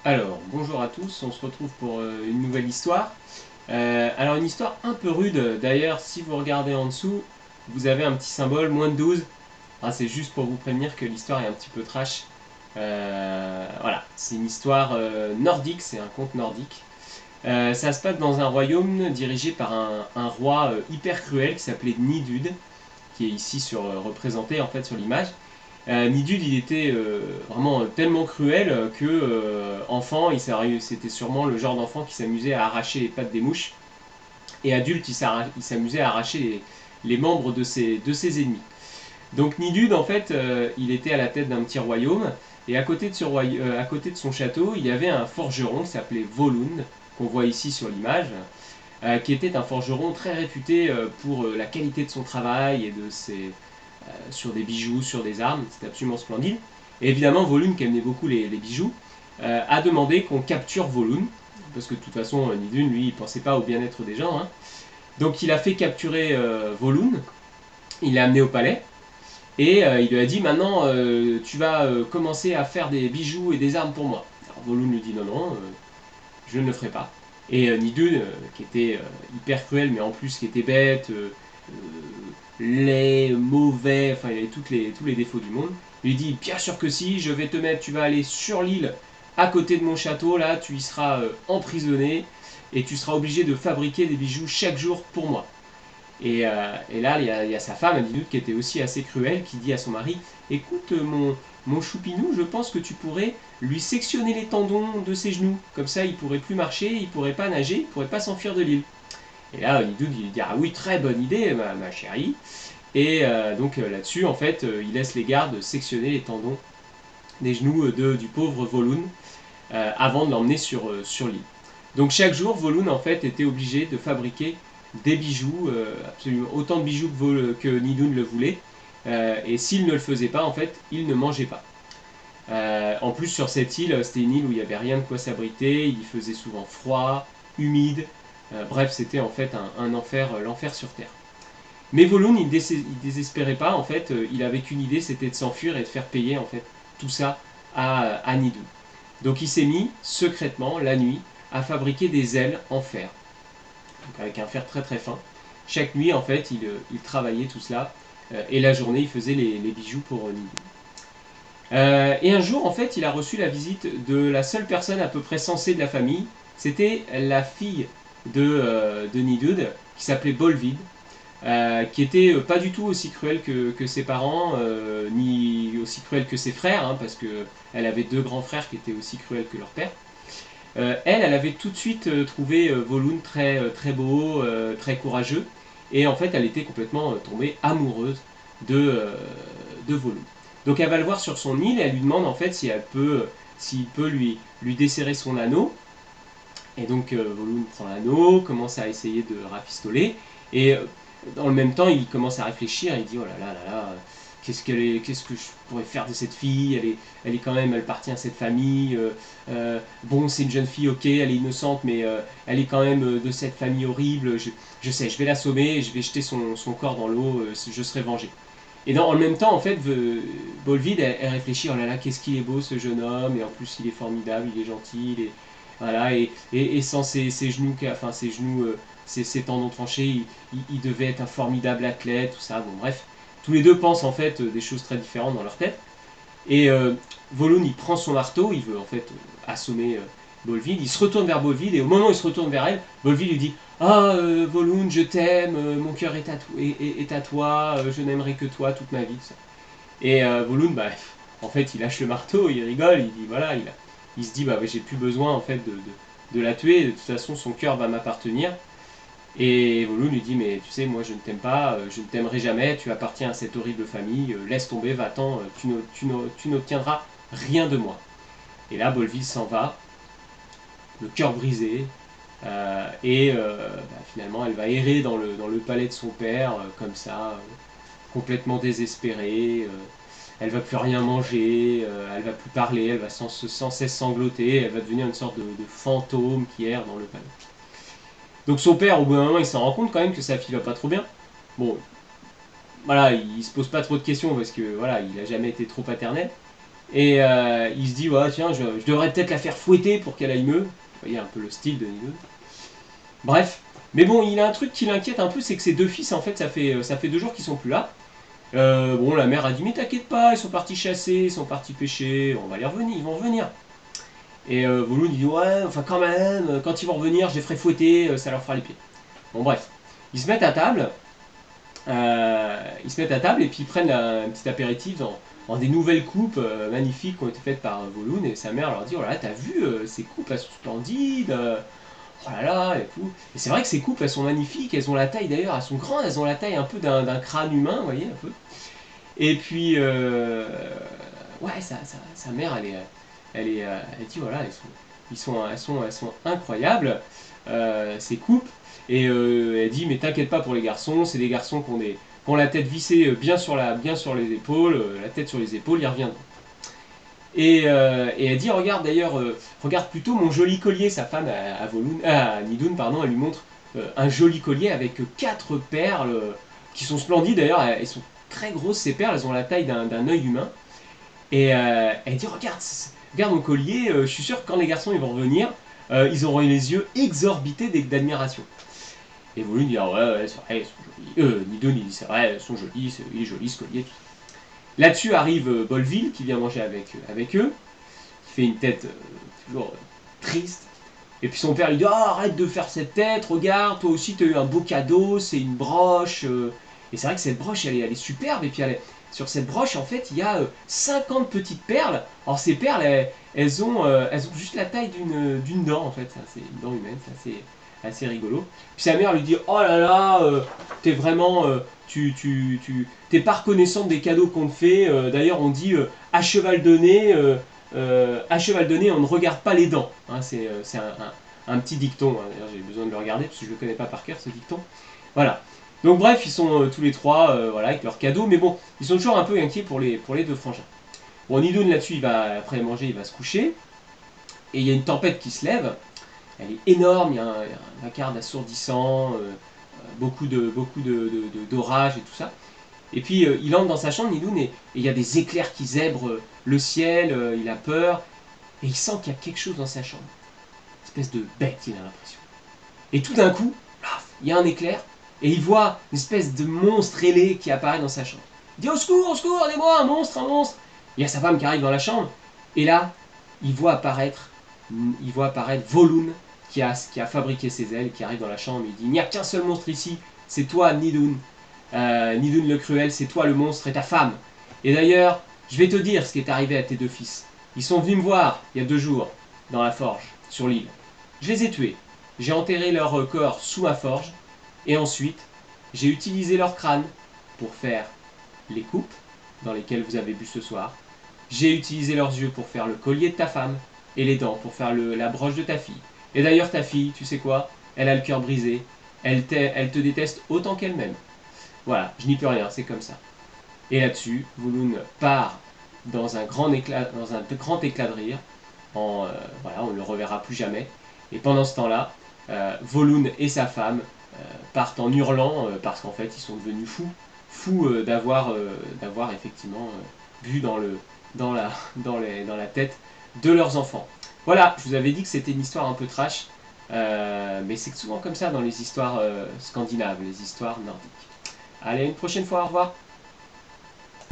Alors, bonjour à tous, on se retrouve pour une nouvelle histoire. Alors, une histoire un peu rude, d'ailleurs, si vous regardez en dessous, vous avez un petit symbole, moins de 12. Ah, c'est juste pour vous prévenir que l'histoire est un petit peu trash. Voilà, c'est une histoire nordique, c'est un conte nordique. Ça se passe dans un royaume dirigé par un roi hyper cruel qui s'appelait Nidud, qui est ici représenté en fait sur l'image. Nidud, il était vraiment tellement cruel que enfant, c'était sûrement le genre d'enfant qui s'amusait à arracher les pattes des mouches. Et adulte, il s'amusait à arracher les membres de ses ennemis. Donc Nidud, en fait, il était à la tête d'un petit royaume. Et à côté de son château, il y avait un forgeron qui s'appelait Volund, qu'on voit ici sur l'image, qui était un forgeron très réputé pour la qualité de son travail et sur des bijoux, sur des armes. C'était absolument splendide. Et évidemment, Volund, qui aimait beaucoup les bijoux, a demandé qu'on capture Volund, parce que de toute façon, Nidun, lui, il pensait pas au bien-être des gens. Hein. Donc il a fait capturer Volund, il l'a amené au palais, et il lui a dit maintenant, tu vas commencer à faire des bijoux et des armes pour moi. Alors Volund lui dit non, non, je ne le ferai pas. Et Nidun, qui était hyper cruel, mais en plus qui était bête, laid, mauvais, enfin il avait tous les défauts du monde. Il lui dit bien sûr que si, je vais te mettre, tu vas aller sur l'île à côté de mon château, là tu y seras emprisonné et tu seras obligé de fabriquer des bijoux chaque jour pour moi. Et là, il y a sa femme, Adidoud, qui était aussi assez cruelle, qui dit à son mari écoute, mon choupinou, je pense que tu pourrais lui sectionner les tendons de ses genoux. Comme ça, il pourrait plus marcher, il pourrait pas nager, il pourrait pas s'enfuir de l'île. Et là, Adidoud, il dit ah oui, très bonne idée, ma chérie. Et donc là-dessus, en fait, il laisse les gardes sectionner les tendons des genoux du pauvre Volun avant de l'emmener sur l'île. Donc chaque jour, Volun en fait était obligé de fabriquer des bijoux, absolument autant de bijoux que Nidun le voulait. Et s'il ne le faisait pas, en fait, il ne mangeait pas. En plus, sur cette île, c'était une île où il n'y avait rien de quoi s'abriter, il faisait souvent froid, humide. Bref, c'était en fait un enfer, l'enfer sur Terre. Mais Volun, il désespérait pas, en fait, il avait qu'une idée, c'était de s'enfuir et de faire payer en fait tout ça à Nidun. Donc il s'est mis secrètement, la nuit, à fabriquer des ailes en fer, donc avec un fer très très fin. Chaque nuit, en fait, il travaillait tout cela, et la journée, il faisait les bijoux pour Nidou. Et un jour, en fait, il a reçu la visite de la seule personne à peu près sensée de la famille. C'était la fille de Nidud, qui s'appelait Bolvid, qui était pas du tout aussi cruelle que ses parents, ni aussi cruelle que ses frères, hein, parce qu'elle avait deux grands frères qui étaient aussi cruels que leur père. Elle avait tout de suite trouvé Volund très beau, très courageux, et en fait, elle était complètement tombée amoureuse de Volund. Donc elle va le voir sur son île et elle lui demande en fait s'il peut lui desserrer son anneau. Et donc Volund prend l'anneau, commence à essayer de rafistoler, et dans le même temps, il commence à réfléchir, il dit oh là là, qu'est-ce que je pourrais faire de cette fille, elle est quand même, elle appartient à cette famille, bon c'est une jeune fille, ok, elle est innocente, mais elle est quand même de cette famille horrible, je sais, je vais l'assommer, je vais jeter son corps dans l'eau, je serai vengé. Et en même temps, en fait, Bolvid, elle réfléchit, oh là là, qu'est-ce qu'il est beau ce jeune homme, et en plus il est formidable, il est gentil, voilà, et sans ses genoux, enfin ses genoux, ses tendons tranchés, il devait être un formidable athlète, tout ça, bon bref. Tous les deux pensent en fait des choses très différentes dans leur tête. Et Volun, il prend son marteau, il veut en fait assommer Bolvid, il se retourne vers Bolvid, et au moment où il se retourne vers elle, Bolvid lui dit ah, Volund, je t'aime, mon cœur est à toi, je n'aimerai que toi toute ma vie. Ça. Et Volund, bah, en fait, il lâche le marteau, il rigole, il dit voilà, il se dit bah, j'ai plus besoin en fait de la tuer, de toute façon, son cœur va m'appartenir. Et Volund lui dit mais tu sais, moi je ne t'aime pas, je ne t'aimerai jamais, tu appartiens à cette horrible famille, laisse tomber, va-t'en, tu n'obtiendras rien de moi. Et là, Bolvid s'en va, le cœur brisé, finalement elle va errer dans le palais de son père, comme ça, complètement désespérée, elle va plus rien manger, elle va plus parler, elle va sans cesse sangloter, elle va devenir une sorte de fantôme qui erre dans le palais. Donc son père, au bout d'un moment, il s'en rend compte quand même que sa fille va pas trop bien. Bon, voilà, il se pose pas trop de questions parce que voilà, il a jamais été trop paternel. Et il se dit, ouais, tiens, je devrais peut-être la faire fouetter pour qu'elle aille mieux. Vous voyez un peu le style de Nidun. Bref. Mais bon, il a un truc qui l'inquiète un peu, c'est que ses deux fils, en fait, ça fait 2 jours qu'ils sont plus là. Bon, la mère a dit, mais t'inquiète pas, ils sont partis chasser, ils sont partis pêcher, on va les revenir, ils vont revenir. Et Voloun, il dit, ouais, enfin quand même, quand ils vont revenir, je les ferai fouetter, ça leur fera les pieds. Bon, bref. Ils se mettent à table, et puis ils prennent un petit apéritif dans des nouvelles coupes magnifiques qui ont été faites par Voloun, et sa mère leur dit, oh là là, t'as vu, ces coupes, elles sont splendides, oh là là, et tout. Et c'est vrai que ces coupes, elles sont magnifiques, elles ont la taille d'ailleurs, elles sont grandes, elles ont la taille un peu d'un crâne humain, vous voyez, un peu. Et puis, ouais, sa mère, elle dit, voilà, elles sont incroyables, ces coupes. Et elle dit, mais t'inquiète pas pour les garçons, c'est des garçons qui ont la tête vissée bien sur les épaules, la tête sur les épaules, ils reviendront. Et elle dit, regarde d'ailleurs, regarde plutôt mon joli collier. Sa femme, à Nidoun, pardon, elle lui montre un joli collier avec 4 perles qui sont splendides d'ailleurs. Elles sont très grosses ces perles, elles ont la taille d'un œil humain. Et elle dit, regarde mon collier, je suis sûr que quand les garçons ils vont revenir, ils auront les yeux exorbités d'admiration. Et vous lui dire, ah ouais, c'est vrai, elles sont jolies. Nidoun, il dit, c'est vrai, elles sont jolies, il est joli ce collier. Tout. Là-dessus arrive Bolville qui vient manger avec eux, qui fait une tête toujours triste. Et puis son père lui dit, ah, arrête de faire cette tête, regarde, toi aussi tu as eu un beau cadeau, c'est une broche. Et c'est vrai que cette broche, elle est superbe. Et puis sur cette broche, en fait, il y a 50 petites perles. Alors ces perles, elles ont juste la taille d'une dent, en fait. C'est une dent humaine, c'est assez rigolo. Puis sa mère lui dit, oh là là, t'es vraiment... t'es pas reconnaissante des cadeaux qu'on te fait. D'ailleurs, on dit à cheval de nez, on ne regarde pas les dents. Hein, c'est un petit dicton. Hein. D'ailleurs, j'ai besoin de le regarder parce que je le connais pas par cœur ce dicton. Voilà. Donc bref, ils sont tous les trois, voilà, avec leurs cadeaux. Mais bon, ils sont toujours un peu inquiets pour les deux frangins. Bon, Nidoun là-dessus, après manger, il va se coucher. Et il y a une tempête qui se lève. Elle est énorme. Il y a un vacarme assourdissant. D'orage et tout ça. Et puis il entre dans sa chambre, Nidoun, et il y a des éclairs qui zèbrent le ciel, il a peur, et il sent qu'il y a quelque chose dans sa chambre. Une espèce de bête, il a l'impression. Et tout d'un coup, il y a un éclair, et il voit une espèce de monstre ailé qui apparaît dans sa chambre. Il dit au secours, aidez-moi, un monstre, un monstre. Il y a sa femme qui arrive dans la chambre, et là, il voit apparaître Voloun, qui a fabriqué ses ailes, qui arrive dans la chambre, il dit, il n'y a qu'un seul monstre ici, c'est toi, Nidoun. Nidoun le cruel, c'est toi le monstre et ta femme. Et d'ailleurs, je vais te dire ce qui est arrivé à tes deux fils. Ils sont venus me voir il y a 2 jours, dans la forge, sur l'île. Je les ai tués. J'ai enterré leur corps sous ma forge, et ensuite, j'ai utilisé leur crâne pour faire les coupes dans lesquelles vous avez bu ce soir. J'ai utilisé leurs yeux pour faire le collier de ta femme, et les dents pour faire la broche de ta fille. Et d'ailleurs, ta fille, tu sais quoi? Elle a le cœur brisé. Elle te déteste autant qu'elle m'aime. Voilà, je n'y peux rien, c'est comme ça. Et là-dessus, Voloun part dans un grand éclat de rire. Voilà, on ne le reverra plus jamais. Et pendant ce temps-là, Voloun et sa femme partent en hurlant parce qu'en fait, ils sont devenus fous d'avoir effectivement bu dans la tête de leurs enfants. Voilà, je vous avais dit que c'était une histoire un peu trash, mais c'est souvent comme ça dans les histoires scandinaves, les histoires nordiques. Allez, une prochaine fois, au revoir.